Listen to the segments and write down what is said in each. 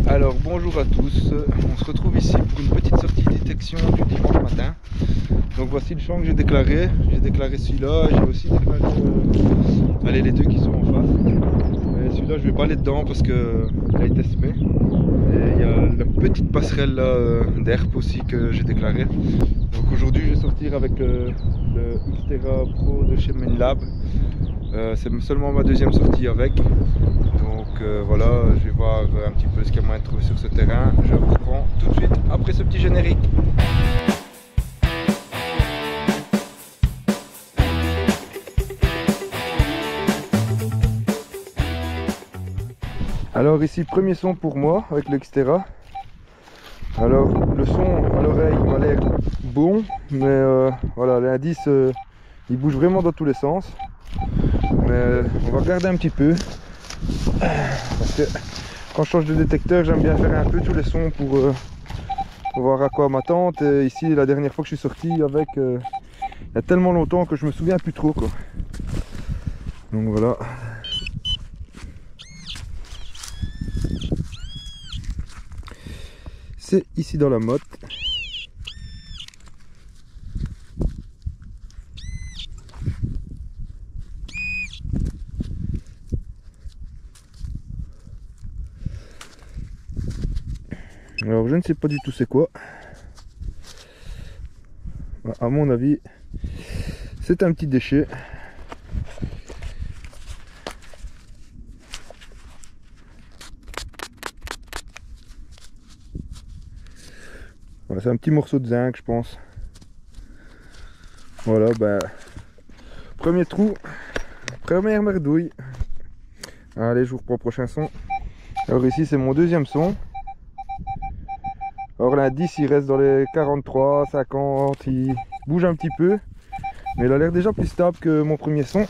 Alors bonjour à tous, on se retrouve ici pour une petite sortie détection du dimanche matin. Donc voici le champ que j'ai déclaré celui-là, j'ai aussi déclaré allez, les deux qui sont en face. Celui-là je vais pas aller dedans parce que il a été semé. Et il y a la petite passerelle là d'herbe aussi que j'ai déclaré. Donc aujourd'hui je vais sortir avec le Xterra Pro de chez Mainlab. C'est seulement ma deuxième sortie avec. Donc voilà, je vais voir un petit peu ce qu'il y a moyen de trouver sur ce terrain. Je reprends tout de suite après ce petit générique. Alors ici, premier son pour moi avec le Xterra. Alors le son à l'oreille m'a l'air bon, mais voilà, l'indice il bouge vraiment dans tous les sens. Mais on va regarder un petit peu. Parce que quand je change de détecteur, j'aime bien faire un peu tous les sons pour voir à quoi m'attendre. Ici, la dernière fois que je suis sorti avec, il y a tellement longtemps que je me souviens plus trop quoi. Donc voilà. C'est ici dans la motte. Alors je ne sais pas du tout c'est quoi. À mon avis, c'est un petit déchet. Voilà, c'est un petit morceau de zinc, je pense. Voilà, ben, premier trou, première merdouille. Allez, je vous reprends prochain son. Alors ici, c'est mon deuxième son. Alors l'indice, il reste dans les 43, 50, il bouge un petit peu. Mais il a l'air déjà plus stable que mon premier son.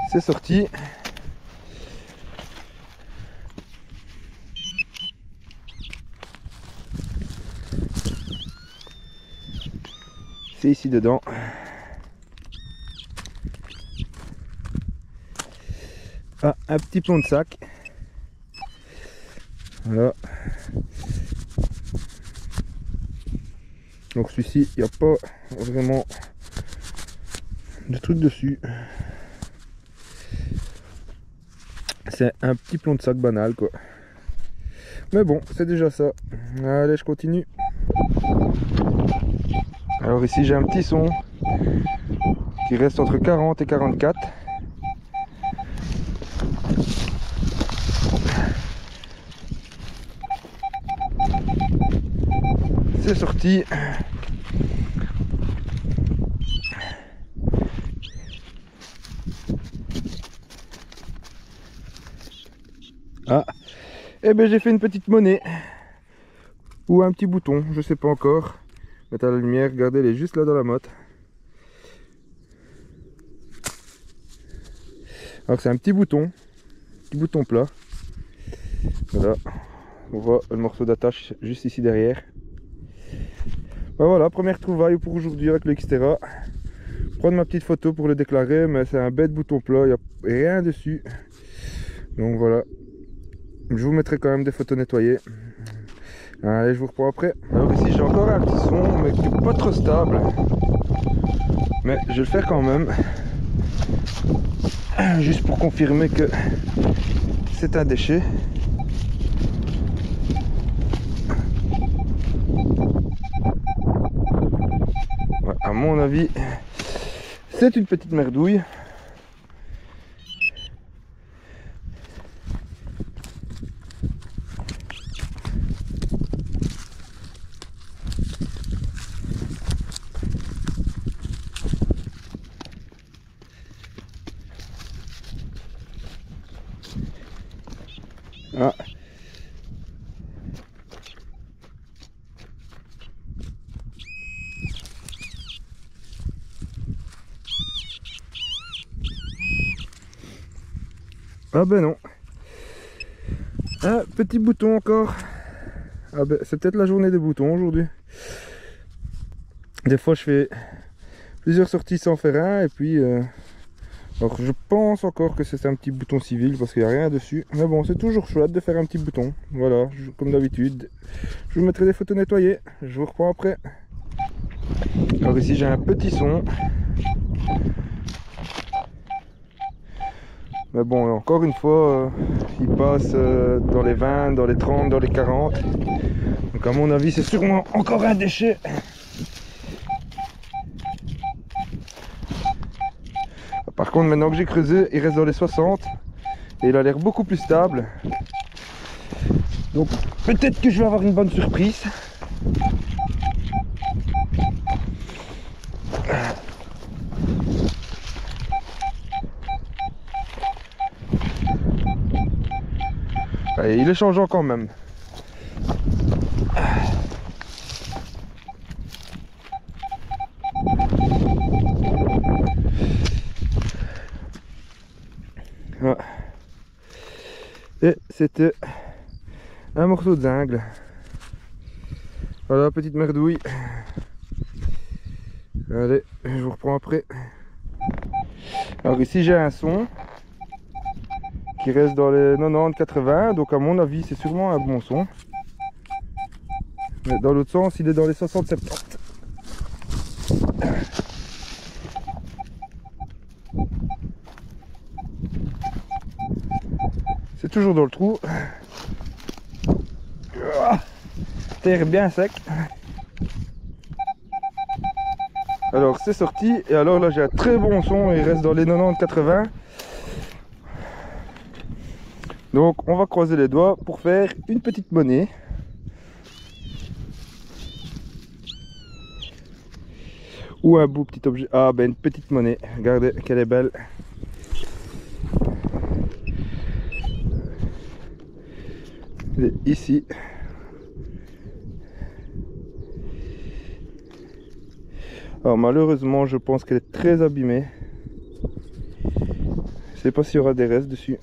C'est sorti. C'est ici dedans. Ah, un petit plomb de sac. Voilà. Donc celui-ci, il n'y a pas vraiment de truc dessus. C'est un petit plomb de sac banal quoi. Mais bon, c'est déjà ça. Allez, je continue. Alors ici j'ai un petit son qui reste entre 40 et 44. C'est sorti. Ah, et ben j'ai fait une petite monnaie. Ou un petit bouton, je sais pas encore. Mettre à la lumière, regardez, elle est juste là dans la motte. Alors c'est un petit bouton plat. Voilà, on voit le morceau d'attache juste ici derrière. Ben voilà, première trouvaille pour aujourd'hui avec le Xterra. Prendre ma petite photo pour le déclarer, mais c'est un bête bouton plat, il n'y a rien dessus. Donc voilà, je vous mettrai quand même des photos nettoyées. Allez, je vous reprends après. Alors ici j'ai encore un petit son, mais qui n'est pas trop stable. Mais je vais le faire quand même. Juste pour confirmer que c'est un déchet. Ouais, à mon avis, c'est une petite merdouille. Ah. Ah ben non. Un petit bouton encore. Ah ben c'est peut-être la journée des boutons aujourd'hui. Des fois je fais plusieurs sorties sans faire un et puis Alors je pense encore que c'est un petit bouton civil parce qu'il n'y a rien dessus. Mais bon, c'est toujours chouette de faire un petit bouton. Voilà, comme d'habitude. Je vous mettrai des photos nettoyées. Je vous reprends après. Alors ici j'ai un petit son. Mais bon, encore une fois, il passe dans les 20, dans les 30, dans les 40. Donc à mon avis, c'est sûrement encore un déchet. Par contre, maintenant que j'ai creusé, il reste dans les 60. Et il a l'air beaucoup plus stable. Donc peut-être que je vais avoir une bonne surprise. Allez, il est changeant quand même. Voilà. Et c'était un morceau de zingle. Voilà, petite merdouille. Allez, je vous reprends après. Alors ici j'ai un son qui reste dans les 90-80, donc à mon avis c'est sûrement un bon son. Mais dans l'autre sens il est dans les 60-70. C'est toujours dans le trou. Terre bien sec. Alors c'est sorti, et alors là j'ai un très bon son, il reste dans les 90-80. Donc on va croiser les doigts pour faire une petite monnaie. Ou un beau petit objet. Ah ben une petite monnaie, regardez qu'elle est belle. Elle est ici. Alors malheureusement je pense qu'elle est très abîmée. Je sais pas s'il y aura des restes dessus.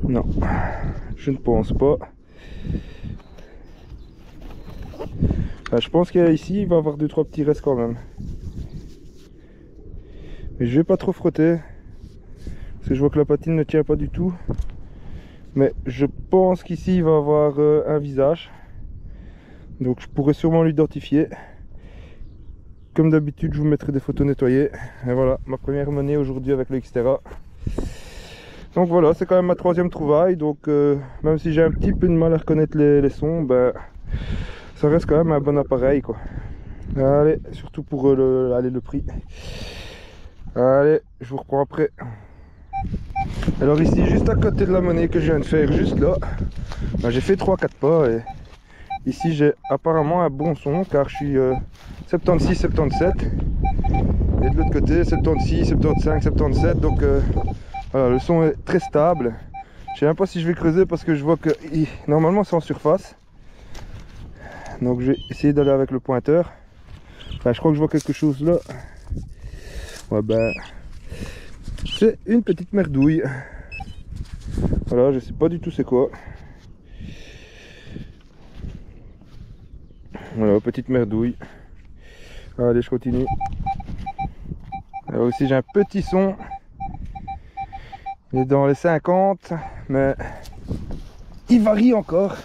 Non, je ne pense pas. Enfin, je pense qu'ici il va y avoir 2-3 petits restes quand même. Mais je vais pas trop frotter. Parce que je vois que la patine ne tient pas du tout. Mais je pense qu'ici il va y avoir un visage. Donc je pourrais sûrement l'identifier. Comme d'habitude je vous mettrai des photos nettoyées. Et voilà, ma première monnaie aujourd'hui avec le Xterra. Donc voilà, c'est quand même ma 3e trouvaille. Donc même si j'ai un petit peu de mal à reconnaître les sons, ben, ça reste quand même un bon appareil quoi. Allez, surtout pour le prix. Allez, je vous reprends après. Alors ici, juste à côté de la monnaie que je viens de faire, juste là, ben, j'ai fait 3-4 pas et ici j'ai apparemment un bon son car je suis 76-77 et de l'autre côté 76, 75, 77, donc voilà, le son est très stable. Je sais même pas si je vais creuser parce que je vois que normalement c'est en surface, donc je vais essayer d'aller avec le pointeur. Enfin, je crois que je vois quelque chose là. Ouais ben c'est une petite merdouille. Voilà, je sais pas du tout c'est quoi. Voilà, petite merdouille. Allez, je continue. Alors aussi j'ai un petit son. Il est dans les 50, mais il varie encore.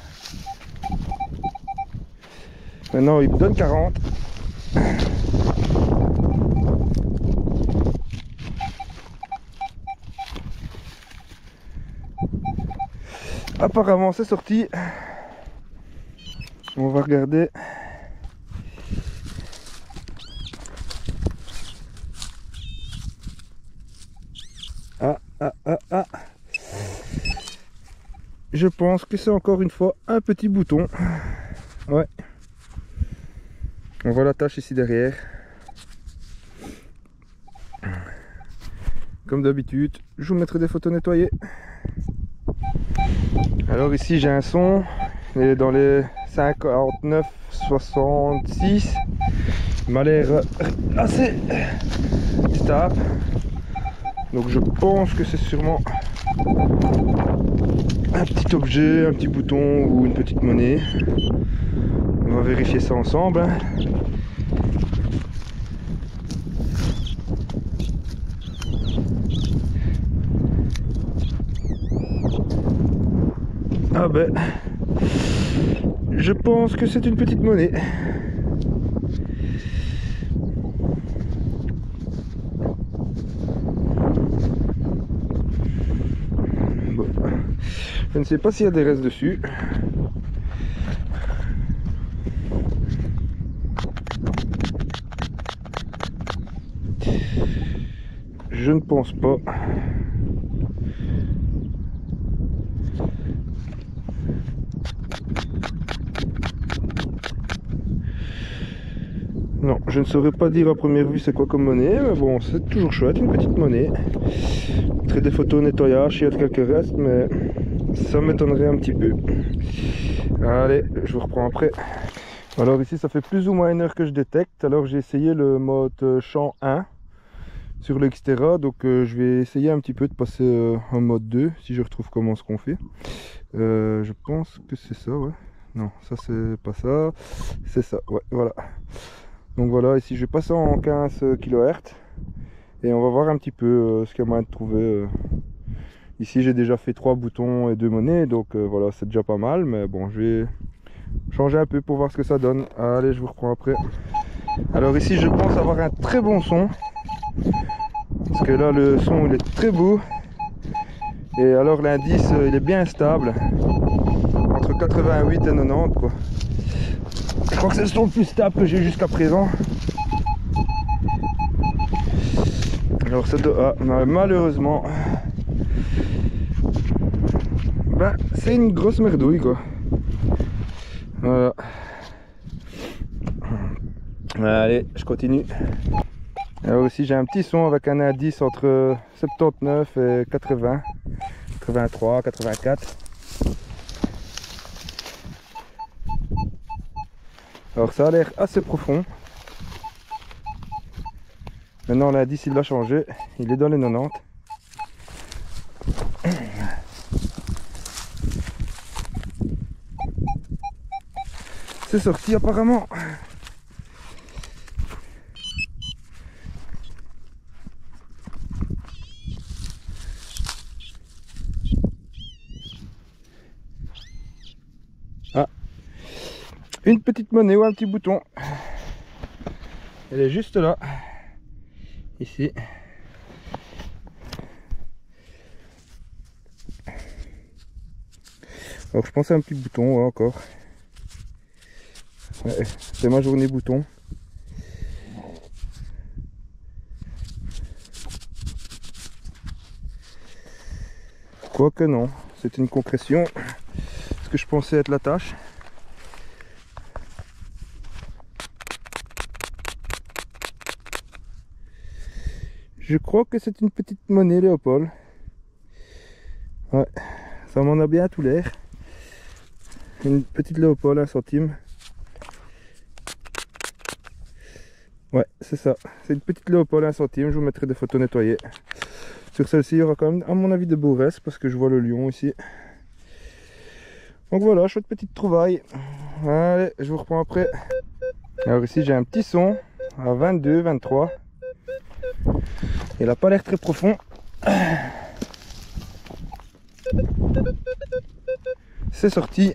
Maintenant il me donne 40. Apparemment c'est sorti. On va regarder. Ah. Je pense que c'est encore une fois un petit bouton. Ouais. On voit la tache ici derrière. Comme d'habitude, je vous mettrai des photos nettoyées. Alors ici j'ai un son. Il est dans les 59, 66. Il m'a l'air assez stable. Donc je pense que c'est sûrement un petit objet, un petit bouton ou une petite monnaie. On va vérifier ça ensemble. Ah ben, je pense que c'est une petite monnaie. Bon. Je ne sais pas s'il y a des restes dessus. Je ne pense pas. Non, je ne saurais pas dire à première vue c'est quoi comme monnaie, mais bon, c'est toujours chouette, une petite monnaie. Je ferai des photos nettoyage, il y a quelques restes, mais ça m'étonnerait un petit peu. Allez, je vous reprends après. Alors ici, ça fait plus ou moins 1 heure que je détecte. Alors j'ai essayé le mode champ 1 sur le Xterra, donc je vais essayer un petit peu de passer en mode 2, si je retrouve comment ce qu'on fait. Je pense que c'est ça, ouais. Non, ça c'est pas ça, c'est ça, ouais, voilà. Donc voilà, ici je vais passer en 15 kHz et on va voir un petit peu ce qu'il y a moyen de trouver. Ici j'ai déjà fait 3 boutons et 2 monnaies, donc voilà, c'est déjà pas mal, mais bon, je vais changer un peu pour voir ce que ça donne. Allez, je vous reprends après. Alors ici je pense avoir un très bon son, parce que là le son il est très beau, et alors l'indice il est bien stable, entre 88 et 90 quoi. Je crois que c'est le son le plus stable que j'ai jusqu'à présent. Alors ça doit... Ah, malheureusement, ben, c'est une grosse merdouille quoi. Voilà. Allez, je continue. Alors aussi j'ai un petit son avec un indice entre 79 et 80, 83, 84. Alors ça a l'air assez profond. Maintenant l'indice il l'a changé, il est dans les 90. C'est sorti apparemment. Ah, une petite monnaie ou un petit bouton. Elle est juste là, ici. Alors je pense à un petit bouton, ouais, encore. Ouais, c'est ma journée bouton. Quoique non, c'est une concrétion. Ce que je pensais être la tâche. Je crois que c'est une petite monnaie Léopold. Ouais, ça m'en a bien tout l'air. Une petite Léopold, 1 centime. Ouais, c'est ça. C'est une petite Léopold, 1 centime. Je vous mettrai des photos nettoyées. Sur celle-ci, il y aura quand même, à mon avis, de beaux restes parce que je vois le lion ici. Donc voilà, chouette petite trouvaille. Allez, je vous reprends après. Alors ici, j'ai un petit son à 22, 23. Il n'a pas l'air très profond. C'est sorti.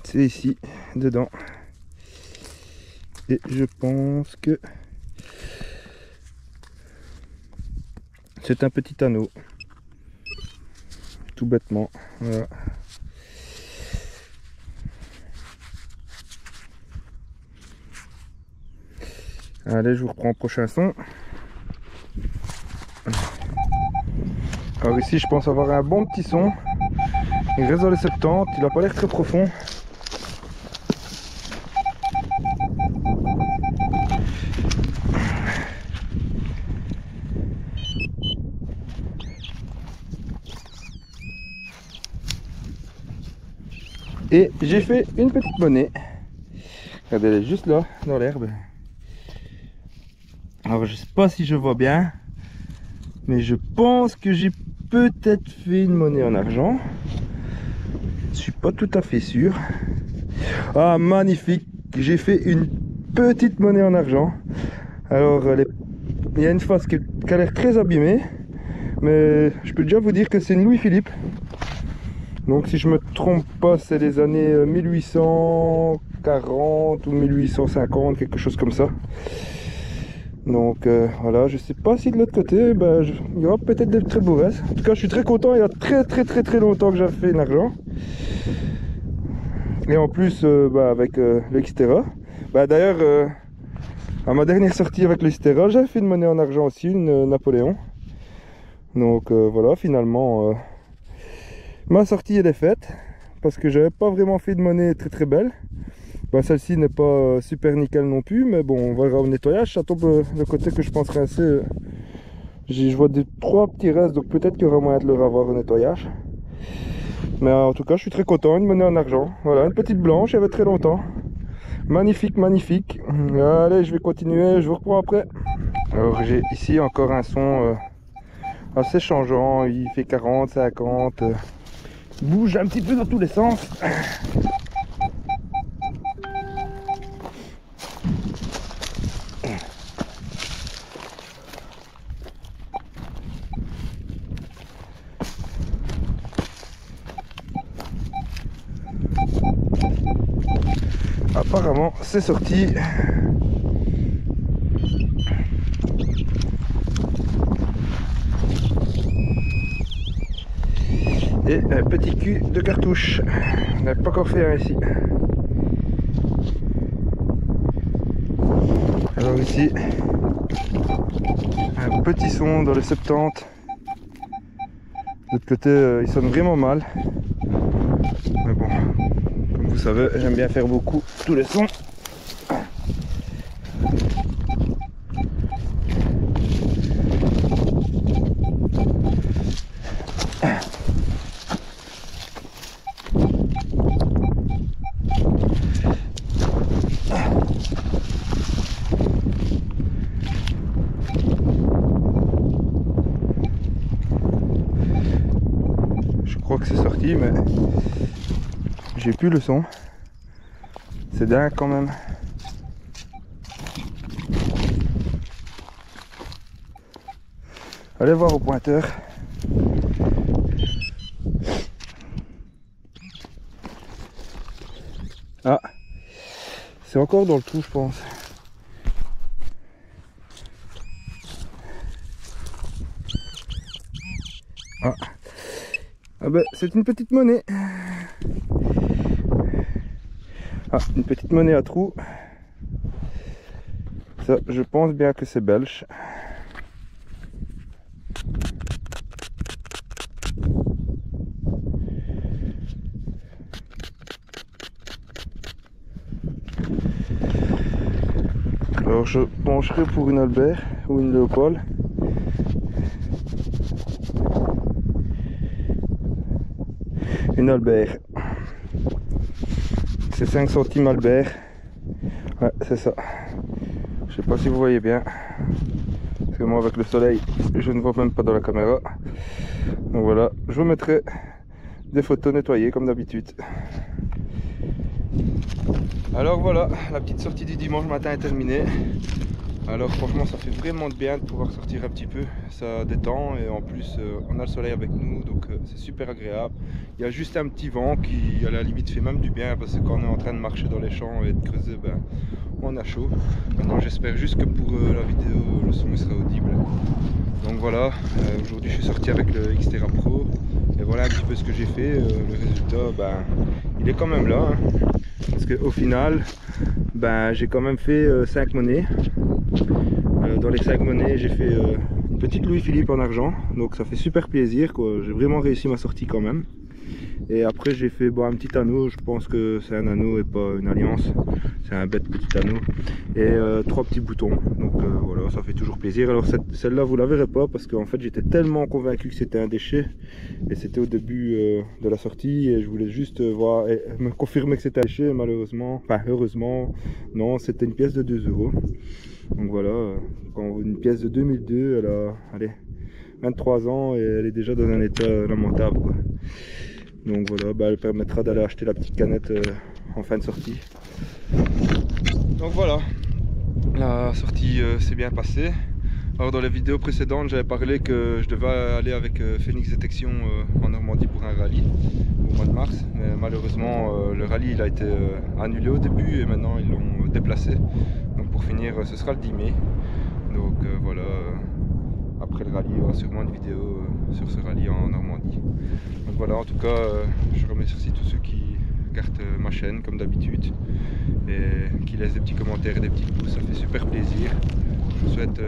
C'est ici, dedans. Et je pense que c'est un petit anneau. Tout bêtement. Voilà. Allez, je vous reprends au prochain son. Alors ici, je pense avoir un bon petit son. Il reste dans les 70, il n'a pas l'air très profond. Et j'ai fait une petite monnaie. Regardez, elle est juste là, dans l'herbe. Alors je sais pas si je vois bien, mais je pense que j'ai peut-être fait une monnaie en argent. Je suis pas tout à fait sûr. Ah, magnifique. J'ai fait une petite monnaie en argent. Alors, il y a une face qui a l'air très abîmée. Mais je peux déjà vous dire que c'est une Louis-Philippe. Donc si je me trompe pas, c'est les années 1840 ou 1850, quelque chose comme ça. Donc voilà, je sais pas si de l'autre côté, il y aura peut-être des très beaux restes. En tout cas, je suis très content, il y a très longtemps que j'avais fait de l'argent. Et en plus, avec le Xterra. D'ailleurs, à ma dernière sortie avec le Xterra, j'avais fait une monnaie en argent aussi, une Napoléon. Donc voilà, finalement, ma sortie elle est faite. Parce que j'avais pas vraiment fait de monnaie très belle. Celle-ci n'est pas super nickel non plus, mais bon, on verra au nettoyage. Ça tombe le côté que je penserais assez. Je vois trois petits restes, donc peut-être qu'il y aura moyen de le revoir au nettoyage. Mais en tout cas, je suis très content. Une monnaie en argent. Voilà, une petite blanche, il y avait très longtemps. Magnifique, magnifique. Allez, je vais continuer, je vous reprends après. Alors, j'ai ici encore un son assez changeant. Il fait 40, 50. Il bouge un petit peu dans tous les sens. Apparemment c'est sorti. Et un petit cul de cartouche. On n'a pas encore fait un ici. Alors ici, un petit son dans les 70. De l'autre côté, il sonne vraiment mal. Mais bon, comme vous savez, j'aime bien faire beaucoup tous les sons. Je crois que c'est sorti, mais j'ai plus le son. C'est dingue quand même. Allez voir au pointeur. Ah, c'est encore dans le trou, je pense. Ah ben, c'est une petite monnaie. Ah, une petite monnaie à trous. Ça, je pense bien que c'est belge. Alors je pencherai pour une Albert ou une Léopold. Une Albert. C'est 5 centimes Albert. Ouais, c'est ça. Je sais pas si vous voyez bien. Parce que moi avec le soleil, je ne vois même pas dans la caméra. Donc voilà, je vous mettrai des photos nettoyées comme d'habitude. Alors voilà, la petite sortie du dimanche matin est terminée. Alors franchement ça fait vraiment de bien de pouvoir sortir un petit peu, ça détend et en plus on a le soleil avec nous donc c'est super agréable. Il y a juste un petit vent qui à la limite fait même du bien parce que quand on est en train de marcher dans les champs et de creuser, on a chaud. Maintenant j'espère juste que pour la vidéo le son sera audible. Donc voilà, aujourd'hui je suis sorti avec le Xterra Pro et voilà un petit peu ce que j'ai fait. Le résultat il est quand même là hein, parce qu'au final j'ai quand même fait 5 monnaies. Dans les 5 monnaies j'ai fait une petite Louis-Philippe en argent, donc ça fait super plaisir quoi. J'ai vraiment réussi ma sortie quand même. Et après j'ai fait un petit anneau, je pense que c'est un anneau et pas une alliance, c'est un bête petit anneau. Et 3 petits boutons, donc voilà, ça fait toujours plaisir. Alors celle-là vous la verrez pas parce qu'en fait j'étais tellement convaincu que c'était un déchet. Et c'était au début de la sortie et je voulais juste voir et me confirmer que c'était un déchet. Malheureusement, enfin heureusement, non, c'était une pièce de 2 €. Donc voilà, une pièce de 2002, elle a 23 ans et elle est déjà dans un état lamentable quoi. Donc voilà, elle permettra d'aller acheter la petite canette en fin de sortie. Donc voilà, la sortie s'est bien passée. Alors dans les vidéos précédentes, j'avais parlé que je devais aller avec Phoenix Détection en Normandie pour un rallye au mois de mars. Mais malheureusement, le rallye il a été annulé au début et maintenant ils l'ont déplacé. Donc pour finir, ce sera le 10 mai. Donc voilà, après le rallye, il y aura sûrement une vidéo sur ce rallye en Normandie. Donc voilà, en tout cas, je remercie tous ceux qui regardent ma chaîne comme d'habitude et qui laissent des petits commentaires et des petits pouces, ça fait super plaisir. Je vous souhaite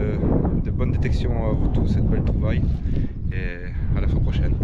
de bonnes détections à vous tous, cette belle trouvaille et à la fois prochaine.